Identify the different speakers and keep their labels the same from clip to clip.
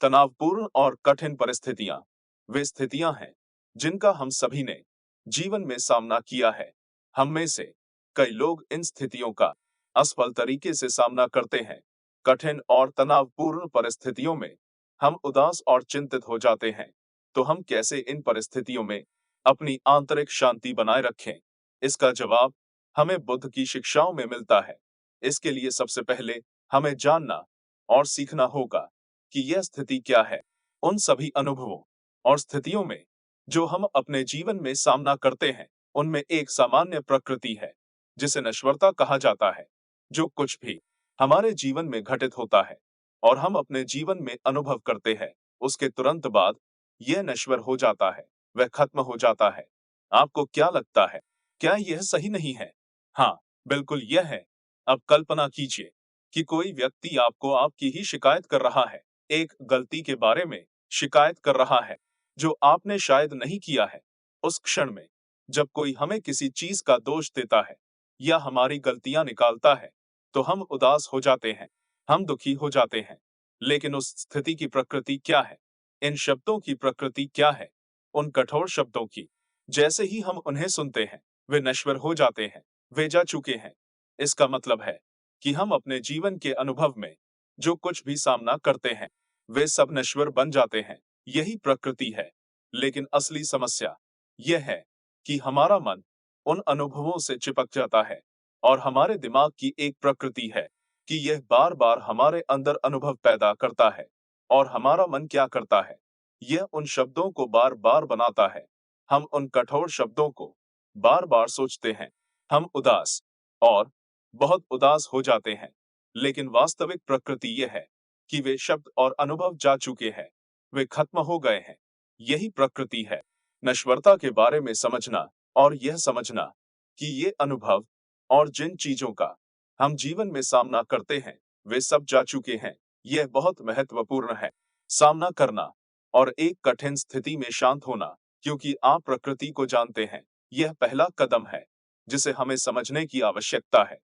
Speaker 1: तनावपूर्ण और कठिन परिस्थितियां वे स्थितियां हैं जिनका हम सभी ने जीवन में सामना किया है। हम में से कई लोग इन स्थितियों का असफल तरीके से सामना करते हैं। कठिन और तनावपूर्ण परिस्थितियों में हम उदास और चिंतित हो जाते हैं। तो हम कैसे इन परिस्थितियों में अपनी आंतरिक शांति बनाए रखें? इसका जवाब हमें बुद्ध की शिक्षाओं में मिलता है। इसके लिए सबसे पहले हमें जानना और सीखना होगा कि यह स्थिति क्या है। उन सभी अनुभवों और स्थितियों में जो हम अपने जीवन में सामना करते हैं, उनमें एक सामान्य प्रकृति है जिसे नश्वरता कहा जाता है। जो कुछ भी हमारे जीवन में घटित होता है और हम अपने जीवन में अनुभव करते हैं, उसके तुरंत बाद यह नश्वर हो जाता है, वह खत्म हो जाता है। आपको क्या लगता है, क्या यह सही नहीं है? हाँ, बिल्कुल यह है। अब कल्पना कीजिए कि कोई व्यक्ति आपको आपकी ही शिकायत कर रहा है, एक गलती के बारे में शिकायत कर रहा है जो आपने शायद नहीं किया है। उस क्षण में जब कोई हमें किसी चीज का दोष देता है या हमारी गलतियां निकालता है, तो हम उदास हो जाते हैं, हम दुखी हो जाते हैं। लेकिन उस स्थिति की प्रकृति क्या है? इन शब्दों की प्रकृति क्या है? उन कठोर शब्दों की, जैसे ही हम उन्हें सुनते हैं, वे नश्वर हो जाते हैं, वे जा चुके हैं। इसका मतलब है कि हम अपने जीवन के अनुभव में जो कुछ भी सामना करते हैं, वे सब नश्वर बन जाते हैं। यही प्रकृति है। लेकिन असली समस्या यह है कि हमारा मन उन अनुभवों से चिपक जाता है और हमारे दिमाग की एक प्रकृति है कि यह बार बार हमारे अंदर अनुभव पैदा करता है। और हमारा मन क्या करता है? यह उन शब्दों को बार बार बनाता है। हम उन कठोर शब्दों को बार बार सोचते हैं। हम उदास और बहुत उदास हो जाते हैं। लेकिन वास्तविक प्रकृति यह है कि वे शब्द और अनुभव जा चुके हैं, वे खत्म हो गए हैं। यही प्रकृति है। नश्वरता के बारे में समझना और यह समझना कि ये अनुभव और जिन चीजों का हम जीवन में सामना करते हैं, वे सब जा चुके हैं, यह बहुत महत्वपूर्ण है। सामना करना और एक कठिन स्थिति में शांत होना, क्योंकि आप प्रकृति को जानते हैं, यह पहला कदम है जिसे हमें समझने की आवश्यकता है।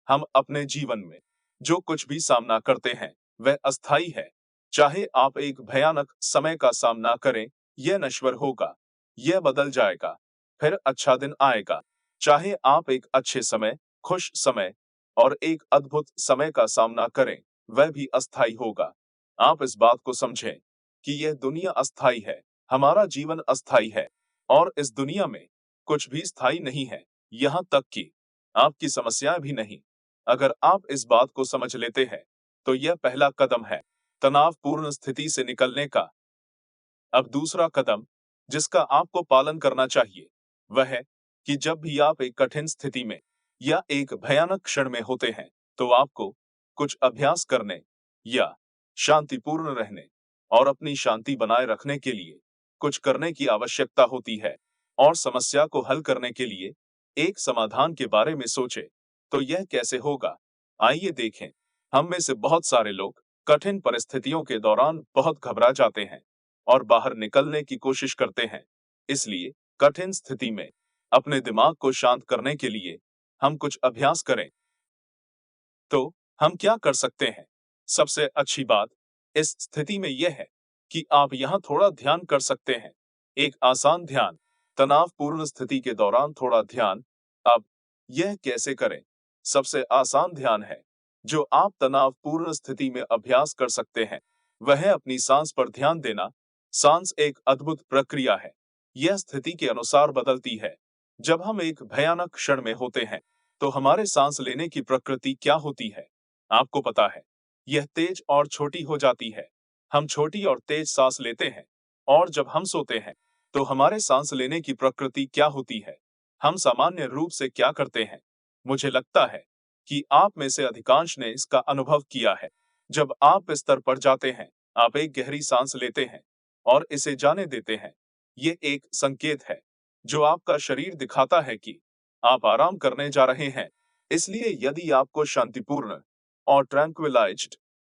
Speaker 1: हम अपने जीवन में जो कुछ भी सामना करते हैं, वह अस्थायी है। चाहे आप एक भयानक समय का सामना करें, यह नश्वर होगा, यह बदल जाएगा, फिर अच्छा दिन आएगा। चाहे आप एक अच्छे समय, खुश समय और एक अद्भुत समय का सामना करें, वह भी अस्थायी होगा। आप इस बात को समझें कि यह दुनिया अस्थायी है, हमारा जीवन अस्थायी है और इस दुनिया में कुछ भी स्थायी नहीं है, यहाँ तक कि आपकी समस्याएं भी नहीं। अगर आप इस बात को समझ लेते हैं, तो यह पहला कदम है तनावपूर्ण स्थिति से निकलने का। अब दूसरा कदम जिसका आपको पालन करना चाहिए, वह है कि जब भी आप एक कठिन स्थिति में या एक भयानक क्षण में होते हैं, तो आपको कुछ अभ्यास करने या शांतिपूर्ण रहने और अपनी शांति बनाए रखने के लिए कुछ करने की आवश्यकता होती है। और समस्या को हल करने के लिए एक समाधान के बारे में सोचें। तो यह कैसे होगा? आइए देखें। हम में से बहुत सारे लोग कठिन परिस्थितियों के दौरान बहुत घबरा जाते हैं और बाहर निकलने की कोशिश करते हैं। इसलिए कठिन स्थिति में अपने दिमाग को शांत करने के लिए हम कुछ अभ्यास करें। तो हम क्या कर सकते हैं? सबसे अच्छी बात इस स्थिति में यह है कि आप यहाँ थोड़ा ध्यान कर सकते हैं। एक आसान ध्यान, तनावपूर्ण स्थिति के दौरान थोड़ा ध्यान। अब यह कैसे करें? सबसे आसान ध्यान है जो आप तनावपूर्ण स्थिति में अभ्यास कर सकते हैं, वह है अपनी सांस पर ध्यान देना। सांस एक अद्भुत प्रक्रिया है। यह स्थिति के अनुसार बदलती है। जब हम एक भयानक क्षण में होते हैं, तो हमारे सांस लेने की प्रकृति क्या होती है? आपको पता है, यह तेज और छोटी हो जाती है। हम छोटी और तेज सांस लेते हैं। और जब हम सोते हैं, तो हमारे सांस लेने की प्रकृति क्या होती है? हम सामान्य रूप से क्या करते हैं? मुझे लगता है कि आप में से अधिकांश ने इसका अनुभव किया है। जब आप बिस्तर पर जाते हैं, आप एक गहरी सांस लेते हैं और इसे जाने देते हैं। ये एक संकेत है जो आपका शरीर दिखाता है कि आप आराम करने जा रहे हैं। इसलिए यदि आपको शांतिपूर्ण और ट्रैंक्विलाइज्ड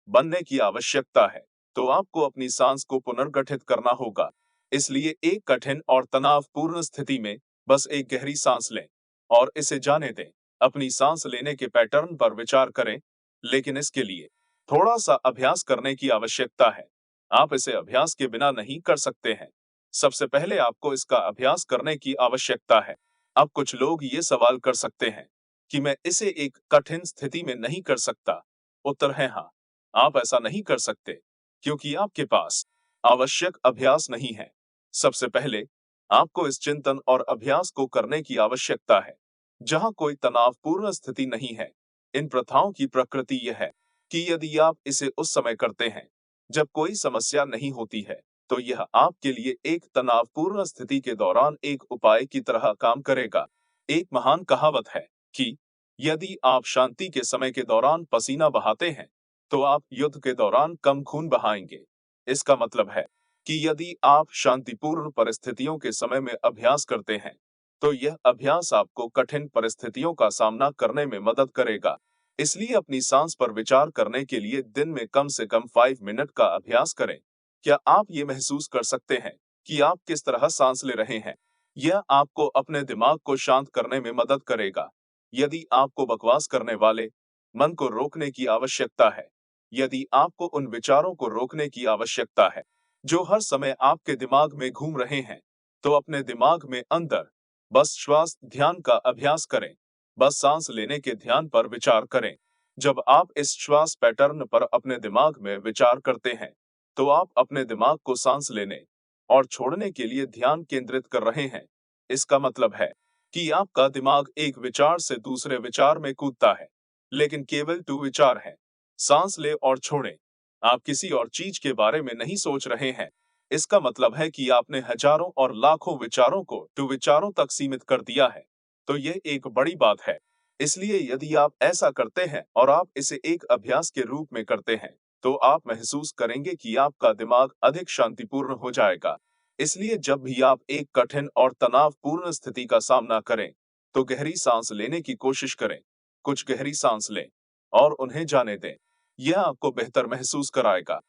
Speaker 1: बनने की आवश्यकता है, तो आपको अपनी सांस को पुनर्गठित करना होगा। इसलिए एक कठिन और तनावपूर्ण स्थिति में बस एक गहरी सांस लें और इसे जाने दें। अपनी सांस लेने के पैटर्न पर विचार करें, लेकिन इसके लिए थोड़ा सा अभ्यास करने की आवश्यकता है। आप इसे अभ्यास के बिना नहीं कर सकते हैं। सबसे पहले आपको इसका अभ्यास करने की आवश्यकता है। अब कुछ लोग ये सवाल कर सकते हैं कि मैं इसे एक कठिन स्थिति में नहीं कर सकता। उत्तर है हाँ, आप ऐसा नहीं कर सकते क्योंकि आपके पास आवश्यक अभ्यास नहीं है। सबसे पहले आपको इस चिंतन और अभ्यास को करने की आवश्यकता है जहां कोई तनावपूर्ण स्थिति नहीं है। इन प्रथाओं की प्रकृति यह है कि यदि आप इसे उस समय करते हैं जब कोई समस्या नहीं होती है, तो यह आपके लिए एक तनावपूर्ण स्थिति के दौरान एक उपाय की तरह काम करेगा। एक महान कहावत है कि यदि आप शांति के समय के दौरान पसीना बहाते हैं, तो आप युद्ध के दौरान कम खून बहाएंगे। इसका मतलब है कि यदि आप शांतिपूर्ण परिस्थितियों के समय में अभ्यास करते हैं, तो यह अभ्यास आपको कठिन परिस्थितियों का सामना करने में मदद करेगा। इसलिए अपनी सांस पर विचार करने के लिए दिन में कम से कम 5 मिनट का अभ्यास करें। क्या आप ये महसूस कर सकते हैं कि आप किस तरह सांस ले रहे हैं? यह आपको अपने दिमाग को शांत करने में मदद करेगा। यदि आपको बकवास करने वाले मन को रोकने की आवश्यकता है, यदि आपको उन विचारों को रोकने की आवश्यकता है जो हर समय आपके दिमाग में घूम रहे हैं, तो अपने दिमाग में अंदर बस श्वास ध्यान का अभ्यास करें। बस सांस लेने के ध्यान पर विचार करें। जब आप इस श्वास पैटर्न पर अपने दिमाग में विचार करते हैं, तो आप अपने दिमाग को सांस लेने और छोड़ने के लिए ध्यान केंद्रित कर रहे हैं। इसका मतलब है कि आपका दिमाग एक विचार से दूसरे विचार में कूदता है, लेकिन केवल 2 विचार हैं। सांस लें और छोड़ें। आप किसी और चीज के बारे में नहीं सोच रहे हैं। इसका मतलब है कि आपने हजारों और लाखों विचारों को 2 विचारों तक सीमित कर दिया है। तो यह एक बड़ी बात है। इसलिए यदि आप ऐसा करते हैं और आप इसे एक अभ्यास के रूप में करते हैं, तो आप महसूस करेंगे कि आपका दिमाग अधिक शांतिपूर्ण हो जाएगा। इसलिए जब भी आप एक कठिन और तनावपूर्ण स्थिति का सामना करें, तो गहरी सांस लेने की कोशिश करें। कुछ गहरी सांस लें और उन्हें जाने दें। यह आपको बेहतर महसूस कराएगा।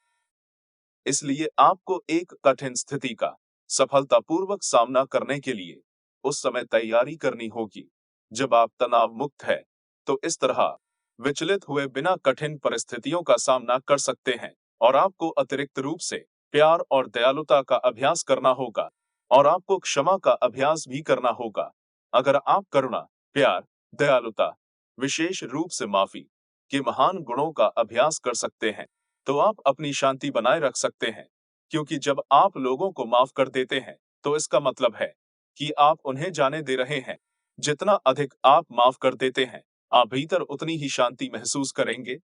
Speaker 1: इसलिए आपको एक कठिन स्थिति का सफलतापूर्वक सामना करने के लिए उस समय तैयारी करनी होगी जब आप तनाव मुक्त है। तो इस तरह विचलित हुए बिना कठिन परिस्थितियों का सामना कर सकते हैं। और आपको अतिरिक्त रूप से प्यार और दयालुता का अभ्यास करना होगा और आपको क्षमा का अभ्यास भी करना होगा। अगर आप करुणा, प्यार, दयालुता, विशेष रूप से माफी के महान गुणों का अभ्यास कर सकते हैं, तो आप अपनी शांति बनाए रख सकते हैं। क्योंकि जब आप लोगों को माफ कर देते हैं, तो इसका मतलब है कि आप उन्हें जाने दे रहे हैं। जितना अधिक आप माफ कर देते हैं, आप भीतर उतनी ही शांति महसूस करेंगे।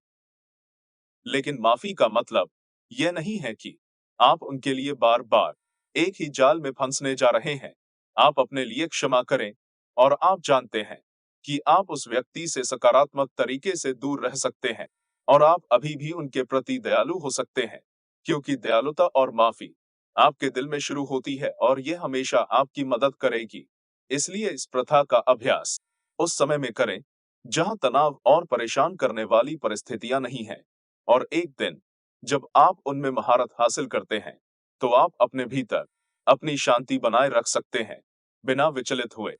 Speaker 1: लेकिन माफी का मतलब यह नहीं है कि आप उनके लिए बार-बार एक ही जाल में फंसने जा रहे हैं। आप अपने लिए क्षमा करें और आप जानते हैं कि आप उस व्यक्ति से सकारात्मक तरीके से दूर रह सकते हैं और आप अभी भी उनके प्रति दयालु हो सकते हैं, क्योंकि दयालुता और माफी आपके दिल में शुरू होती है और यह हमेशा आपकी मदद करेगी। इसलिए इस प्रथा का अभ्यास उस समय में करें जहां तनाव और परेशान करने वाली परिस्थितियां नहीं हैं। और एक दिन जब आप उनमें महारत हासिल करते हैं, तो आप अपने भीतर अपनी शांति बनाए रख सकते हैं, बिना विचलित हुए।